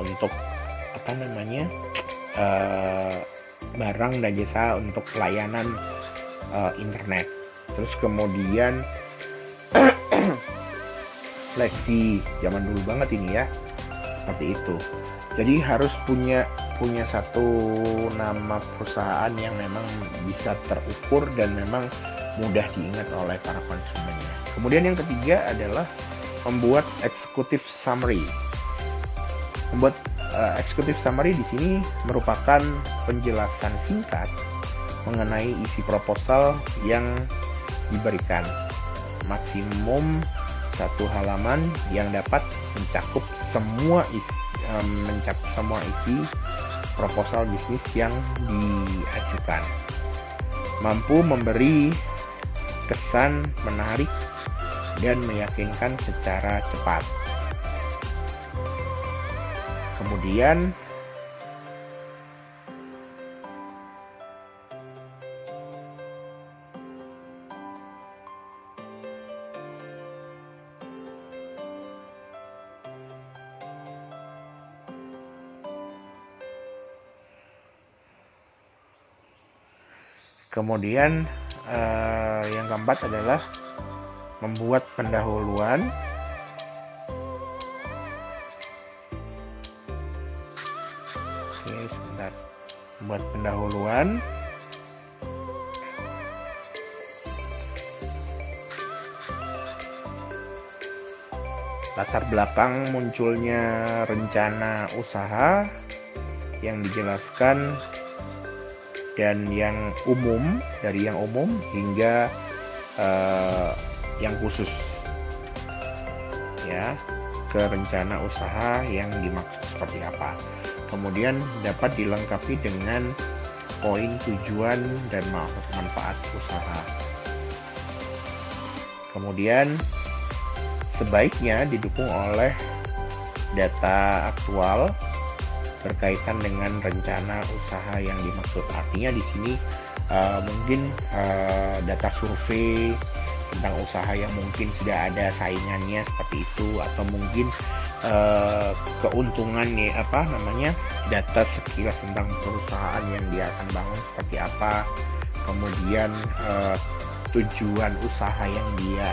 untuk barang dan jasa untuk pelayanan internet. Terus kemudian Flexi, zaman dulu banget ini ya, seperti itu. Jadi harus punya satu nama perusahaan yang memang bisa terukur dan memang mudah diingat oleh para konsumennya. Kemudian yang ketiga adalah membuat executive summary. Membuat executive summary di sini merupakan penjelasan singkat mengenai isi proposal yang diberikan. Maksimum 1 halaman yang dapat mencakup semua isi proposal bisnis yang diajukan. Mampu memberi kesan menarik dan meyakinkan secara cepat. Kemudian yang keempat adalah membuat pendahuluan. Membuat pendahuluan. Latar belakang munculnya rencana usaha yang dijelaskan dan yang umum, dari yang umum hingga yang khusus ya, ke rencana usaha yang dimaksud seperti apa. Kemudian dapat dilengkapi dengan poin tujuan dan manfaat usaha. Kemudian sebaiknya didukung oleh data aktual berkaitan dengan rencana usaha yang dimaksud. Artinya di sini mungkin data survei tentang usaha yang mungkin sudah ada saingannya seperti itu, atau mungkin keuntungannya data sekilas tentang perusahaan yang dia akan bangun seperti apa. Kemudian tujuan usaha yang dia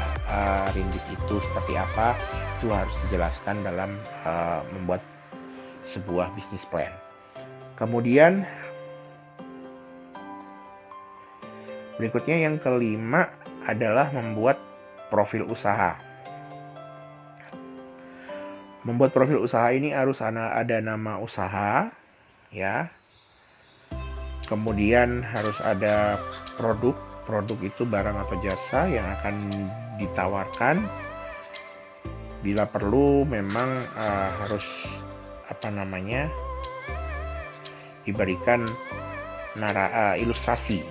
rintis itu seperti apa, itu harus dijelaskan dalam membuat sebuah bisnis plan. Kemudian berikutnya yang kelima adalah membuat profil usaha. Membuat profil usaha ini harus ada nama usaha ya. Kemudian harus ada produk itu barang atau jasa yang akan ditawarkan. Bila perlu memang harus diberikan ilustrasi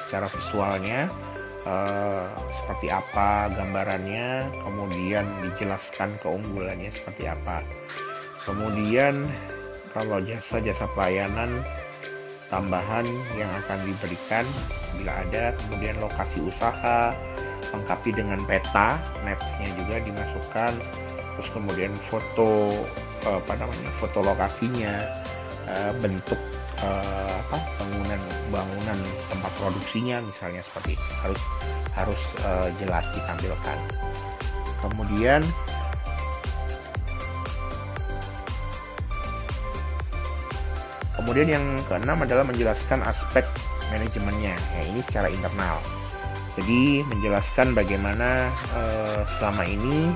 secara visualnya, seperti apa gambarannya, kemudian dijelaskan keunggulannya seperti apa. Kemudian kalau jasa pelayanan tambahan yang akan diberikan bila ada, kemudian lokasi usaha lengkapi dengan peta, maps-nya juga dimasukkan, terus kemudian foto foto lokasinya, bentuk bangunan tempat produksinya misalnya, seperti harus jelas ditampilkan. Kemudian yang keenam adalah menjelaskan aspek manajemennya. Ya, ini secara internal. Jadi menjelaskan bagaimana selama ini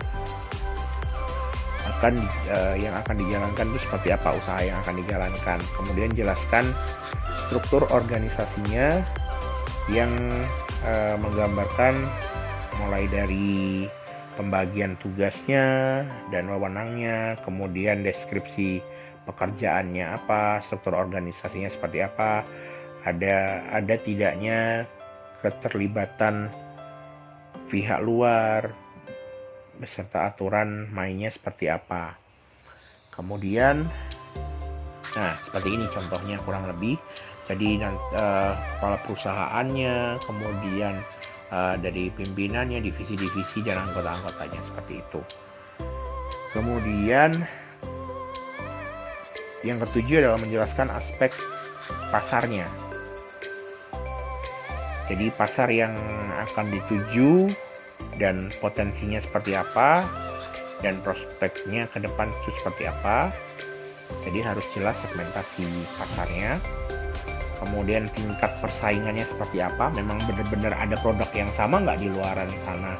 yang akan dijalankan itu seperti apa, usaha yang akan dijalankan. Kemudian jelaskan struktur organisasinya yang menggambarkan mulai dari pembagian tugasnya dan wewenangnya, kemudian deskripsi pekerjaannya apa, struktur organisasinya seperti apa, ada tidaknya keterlibatan pihak luar, beserta aturan mainnya seperti apa. Kemudian, seperti ini contohnya kurang lebih. Jadi kepala perusahaannya, kemudian dari pimpinannya, divisi-divisi dan anggota-anggotanya, seperti itu. Kemudian yang ketujuh adalah menjelaskan aspek pasarnya. Jadi pasar yang akan dituju dan potensinya seperti apa, dan prospeknya ke depan itu seperti apa. Jadi harus jelas segmentasi pasarnya. Kemudian tingkat persaingannya seperti apa, memang benar-benar ada produk yang sama nggak di luaran sana,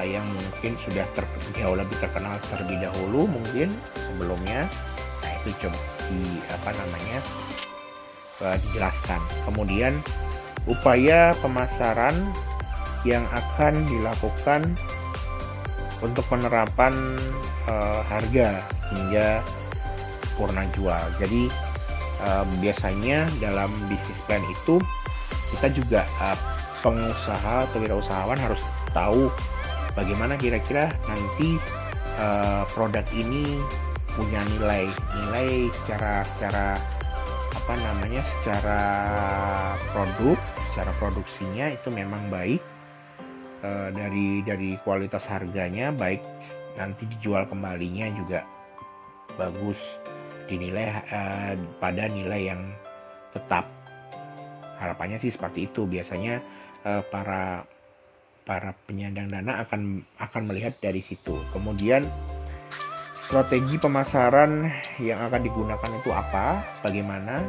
yang mungkin sudah jauh lebih terkenal terlebih dahulu mungkin sebelumnya. Nah, itu coba dijelaskan. Kemudian upaya pemasaran yang akan dilakukan untuk penerapan harga hingga purna jual. Jadi biasanya dalam bisnis plan itu kita juga pengusaha atau wirausahawan harus tahu bagaimana kira-kira nanti produk ini punya nilai secara produksinya itu memang baik, dari kualitas harganya baik, nanti dijual kembalinya juga bagus, dinilai pada nilai yang tetap. Harapannya sih seperti itu. Biasanya para penyandang dana akan melihat dari situ. Kemudian strategi pemasaran yang akan digunakan itu apa, bagaimana,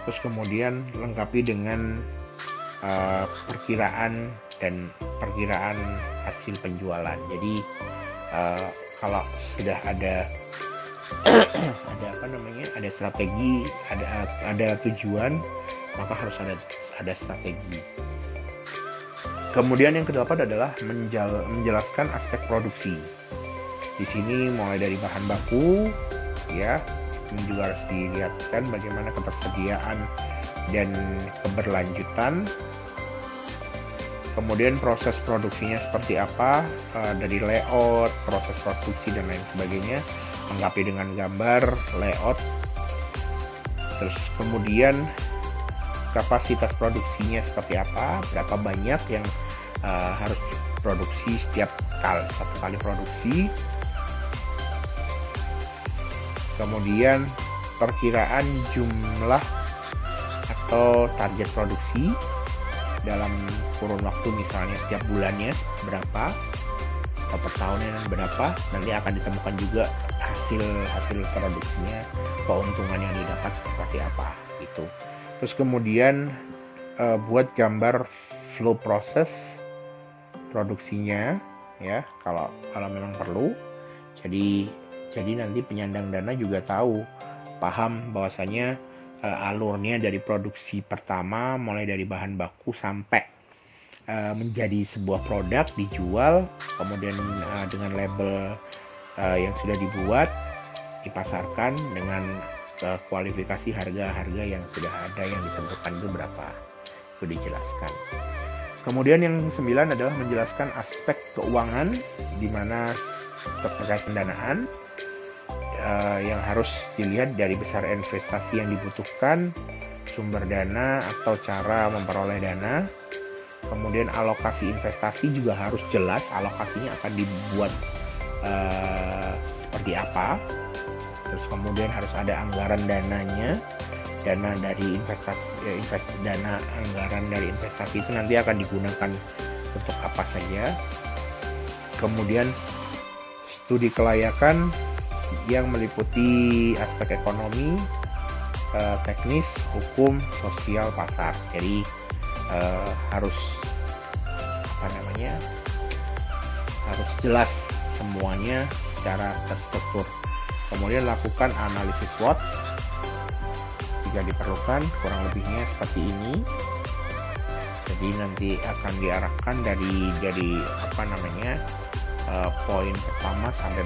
terus kemudian lengkapi dengan perkiraan hasil penjualan. Jadi kalau sudah ada ada strategi, ada tujuan, maka harus ada strategi. Kemudian yang kedelapan adalah menjelaskan aspek produksi. Di sini mulai dari bahan baku, ya, ini juga harus dilihatkan bagaimana ketersediaan dan keberlanjutan. Kemudian proses produksinya seperti apa, dari layout, proses produksi dan lain sebagainya, lengkapi dengan gambar, layout. Terus kemudian kapasitas produksinya seperti apa, berapa banyak yang harus diproduksi satu kali produksi. Kemudian perkiraan jumlah atau target produksi dalam kurun waktu, misalnya setiap bulannya berapa atau per tahunnya berapa, nanti akan ditemukan juga hasil produksinya, keuntungan yang didapat seperti apa gitu. Terus kemudian buat gambar flow proses produksinya, ya, kalau memang perlu. Jadi nanti penyandang dana juga paham bahwasanya alurnya dari produksi pertama, mulai dari bahan baku sampai menjadi sebuah produk dijual, kemudian dengan label yang sudah dibuat, dipasarkan dengan kualifikasi harga-harga yang sudah ada yang ditentukan itu berapa, itu dijelaskan. Kemudian yang 9 adalah menjelaskan aspek keuangan, di mana terkait pendanaan yang harus dilihat dari besar investasi yang dibutuhkan, sumber dana atau cara memperoleh dana. Kemudian alokasi investasi juga harus jelas, alokasinya akan dibuat seperti apa. Terus kemudian harus ada anggaran dananya, dana dari anggaran dari investasi itu nanti akan digunakan untuk apa saja. Kemudian studi kelayakan yang meliputi aspek ekonomi, teknis, hukum, sosial, pasar. Jadi harus harus jelas semuanya secara terstruktur. Kemudian lakukan analisis SWOT jika diperlukan, kurang lebihnya seperti ini. Jadi nanti akan diarahkan dari poin pertama sampai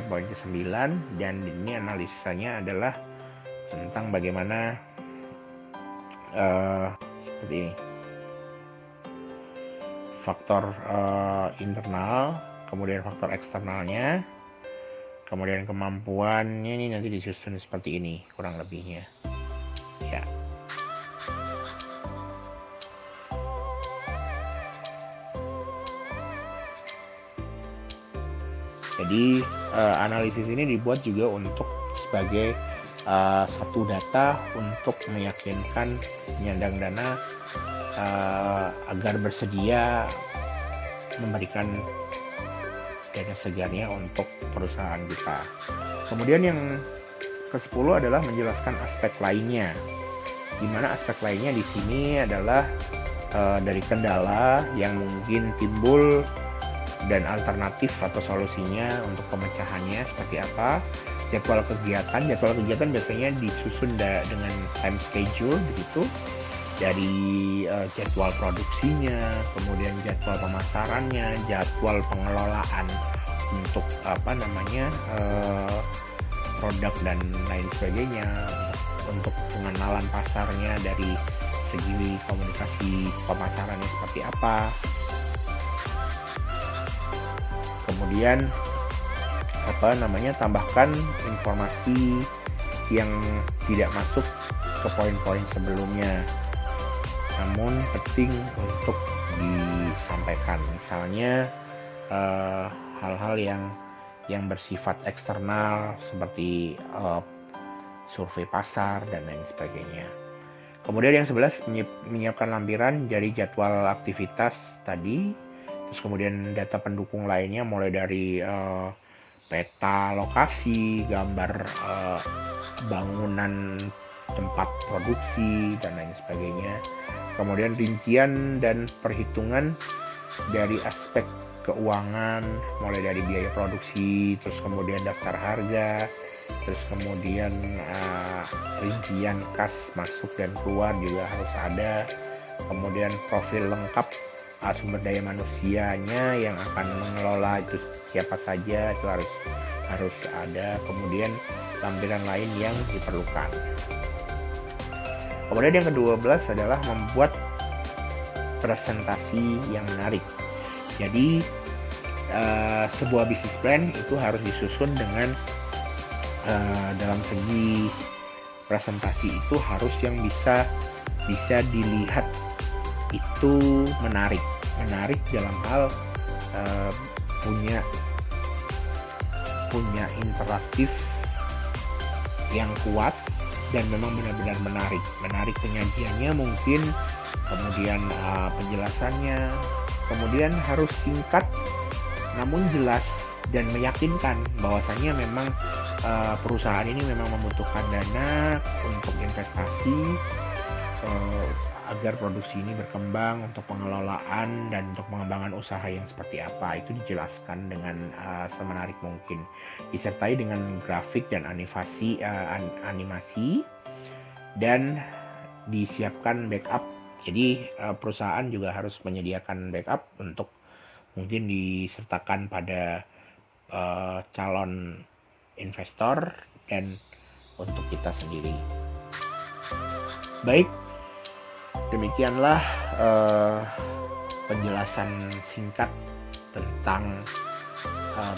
poin ke-9, dan ini analisanya adalah tentang bagaimana seperti ini, faktor internal, kemudian faktor eksternalnya, kemudian kemampuannya ini nanti disusun seperti ini kurang lebihnya ya. Jadi analisis ini dibuat juga untuk sebagai satu data untuk meyakinkan penyandang dana agar bersedia memberikan dana segarnya untuk perusahaan kita. Kemudian yang ke-10 adalah menjelaskan aspek lainnya. Di mana aspek lainnya di sini adalah dari kendala yang mungkin timbul dan alternatif atau solusinya untuk pemecahannya seperti apa. Jadwal kegiatan biasanya disusun dengan time schedule begitu, dari jadwal produksinya, kemudian jadwal pemasarannya, jadwal pengelolaan untuk produk dan lain sebagainya, untuk pengenalan pasarnya dari segi komunikasi pemasarannya seperti apa. Kemudian tambahkan informasi yang tidak masuk ke poin-poin sebelumnya, namun penting untuk disampaikan. Misalnya hal-hal yang bersifat eksternal seperti survei pasar dan lain sebagainya. Kemudian yang 11 menyiapkan lampiran dari jadwal aktivitas tadi. Terus kemudian data pendukung lainnya mulai dari peta lokasi, gambar bangunan tempat produksi dan lain sebagainya. Kemudian rincian dan perhitungan dari aspek keuangan, mulai dari biaya produksi, terus kemudian daftar harga, terus kemudian rincian kas masuk dan keluar juga harus ada. Kemudian profil lengkap sumber daya manusianya yang akan mengelola itu siapa saja, itu harus ada. Kemudian lampiran lain yang diperlukan. Kemudian yang ke-12 adalah membuat presentasi yang menarik. Jadi sebuah bisnis plan itu harus disusun dengan dalam segi presentasi itu harus yang bisa dilihat itu menarik dalam hal punya interaktif yang kuat dan memang benar-benar menarik penyajiannya mungkin, kemudian penjelasannya, kemudian harus singkat namun jelas dan meyakinkan bahwasanya memang perusahaan ini memang membutuhkan dana untuk investasi agar produksi ini berkembang untuk pengelolaan dan untuk pengembangan usaha yang seperti apa. Itu dijelaskan dengan semenarik mungkin, disertai dengan grafik dan animasi dan disiapkan backup. Jadi perusahaan juga harus menyediakan backup untuk mungkin disertakan pada calon investor dan untuk kita sendiri. Baik, demikianlah penjelasan singkat tentang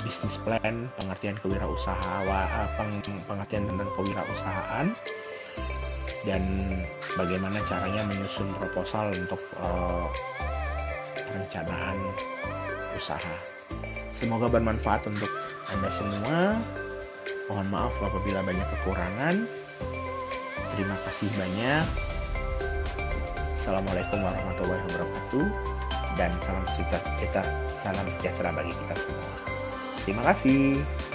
bisnis plan, pengertian pengertian tentang kewirausahaan, dan bagaimana caranya menyusun proposal untuk perencanaan usaha. Semoga bermanfaat untuk Anda semua. Mohon maaf apabila banyak kekurangan. Terima kasih banyak. Assalamualaikum warahmatullahi wabarakatuh, dan salam sejahtera bagi kita semua. Terima kasih.